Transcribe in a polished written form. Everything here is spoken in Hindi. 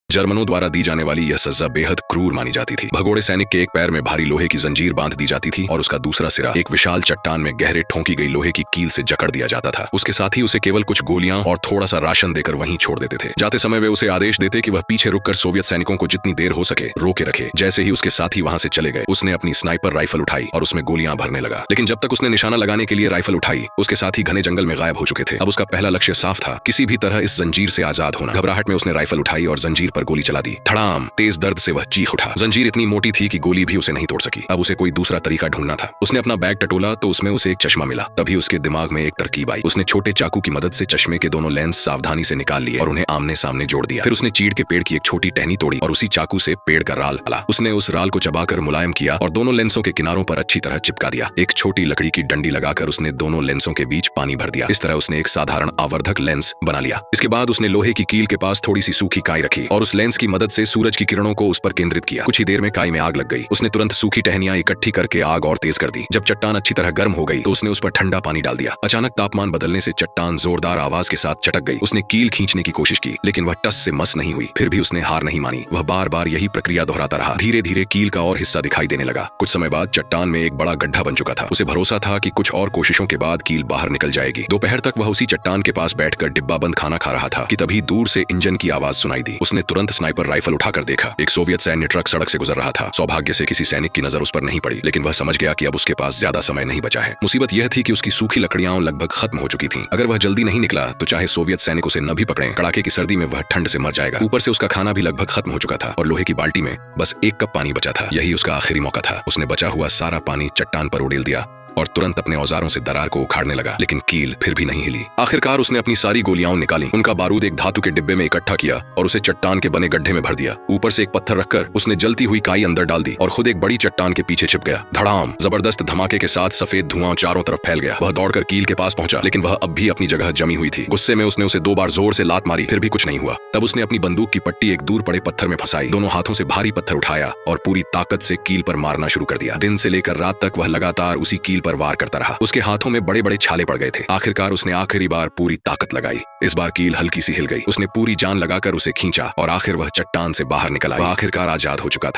जर्मनों द्वारा दी जाने वाली यह सजा बेहद क्रूर मानी जाती थी। भगोड़े सैनिक के एक पैर में भारी लोहे की जंजीर बांध दी जाती थी और उसका दूसरा सिरा एक विशाल चट्टान में गहरे ठोंकी गई लोहे की कील से जकड़ दिया जाता था। उसके साथ ही उसे केवल कुछ गोलियां और थोड़ा सा राशन देकर वहीं छोड़ देते थे। जाते समय वे उसे आदेश देते कि वह पीछे रुककर सोवियत सैनिकों को जितनी देर हो सके रोके रखे। जैसे ही उसके साथी वहां से चले गए, उसने अपनी स्नाइपर राइफल उठाई और उसमें गोलियां भरने लगा। लेकिन जब तक उसने निशाना लगाने के लिए राइफल उठाई, उसके साथी घने जंगल में गायब हो चुके थे। अब उसका पहला लक्ष्य साफ था, किसी भी तरह इस जंजीर से आजाद होना। घबराहट में उसने राइफल उठाई और जंजीर पर गोली चला दी। धड़ाम! तेज दर्द से वह चीख उठा। जंजीर इतनी मोटी थी कि गोली भी उसे नहीं तोड़ सकी। अब उसे कोई दूसरा तरीका ढूंढना था। उसने अपना बैग टटोला तो उसमें उसे एक चश्मा मिला। तभी उसके दिमाग में एक तरकीब आई। उसने छोटे चाकू की मदद से चश्मे के दोनों लेंस सावधानी से निकाल लिए और उन्हें आमने सामने जोड़ दिया। फिर उसने चीड़ के पेड़ की एक छोटी टहनी तोड़ी और उसी चाकू से पेड़ का राल हला। उसने उस राल को चबाकर मुलायम किया और दोनों लेंसों के किनारों पर अच्छी तरह चिपका दिया। एक छोटी लकड़ी की डंडी लगाकर उसने दोनों लेंसों के बीच पानी भर दिया। इस तरह उसने एक साधारण आवर्धक लेंस बना लिया। इसके बाद उसने लोहे की कील के पास थोड़ी सी सूखी काई रखी और उस लेंस की मदद से सूरज की किरणों को उस पर केंद्रित किया। कुछ ही देर में काई में आग लग गई। उसने तुरंत सूखी टहनियां इकट्ठी करके आग और तेज कर दी। जब चट्टान अच्छी तरह गर्म हो गई तो उसने उस पर ठंडा पानी डाल दिया। अचानक तापमान बदलने से चट्टान जोरदार आवाज के साथ चटक गई। उसने कील खींचने की कोशिश की, लेकिन वह टस से मस नहीं हुई। फिर भी उसने हार नहीं मानी। वह बार बार यही प्रक्रिया दोहराता रहा। धीरे धीरे कील का और हिस्सा दिखाई देने लगा। कुछ समय बाद चट्टान में एक बड़ा गड्ढा बन चुका था। उसे भरोसा था कि कुछ और कोशिशों के बाद कील बाहर निकल जाएगी। दोपहर तक वह उसी चट्टान के पास बैठकर डिब्बा बंद खाना खा रहा था कि तभी दूर से इंजन की आवाज सुनाई दी। उसने तुरंत स्नाइपर राइफल उठाकर देखा। एक सोवियत सैन्य ट्रक सड़क से गुजर रहा था। सौभाग्य से किसी सैनिक की नजर उस पर नहीं पड़ी, लेकिन वह समझ गया कि अब उसके पास ज्यादा समय नहीं बचा है। मुसीबत यह थी कि उसकी सूखी लकड़ियां लगभग खत्म हो चुकी थीं। अगर वह जल्दी नहीं निकला तो चाहे सोवियत सैनिक उसे न भी पकड़े, कड़ाके की सर्दी में वह ठंड से मर जाएगा। ऊपर से उसका खाना भी लगभग खत्म हो चुका था और लोहे की बाल्टी में बस एक कप पानी बचा था। यही उसका आखिरी मौका था। उसने बचा हुआ सारा पानी चट्टान पर उड़ेल दिया और तुरंत अपने औजारों से दरार को उखाड़ने लगा, लेकिन कील फिर भी नहीं हिली। आखिरकार उसने अपनी सारी गोलियां निकाली, उनका बारूद एक धातु के डिब्बे में इकट्ठा किया और उसे चट्टान के बने गड्ढे में भर दिया। ऊपर से एक पत्थर रखकर उसने जलती हुई काई अंदर डाल दी और खुद एक बड़ी चट्टान के पीछे छिप गया। धड़ाम! जबरदस्त धमाके के साथ सफेद धुआं चारों तरफ फैल गया। वह दौड़कर कील के पास पहुंचा, लेकिन वह अब भी अपनी जगह जमी हुई थी। गुस्से में उसने उसे 2 बार जोर से लात मारी, फिर भी कुछ नहीं हुआ। तब उसने अपनी बंदूक की पट्टी एक दूर पड़े पत्थर में फंसाई, दोनों हाथों से भारी पत्थर उठाया और पूरी ताकत से कील पर मारना शुरू कर दिया। दिन से लेकर रात तक वह लगातार उसी कील पर वार करता रहा। उसके हाथों में बड़े बड़े छाले पड़ गए थे। आखिरकार उसने आखिरी बार पूरी ताकत लगाई। इस बार कील हल्की सी हिल गई। उसने पूरी जान लगाकर उसे खींचा और आखिर वह चट्टान से बाहर निकल आई। वह आखिरकार आजाद हो चुका था।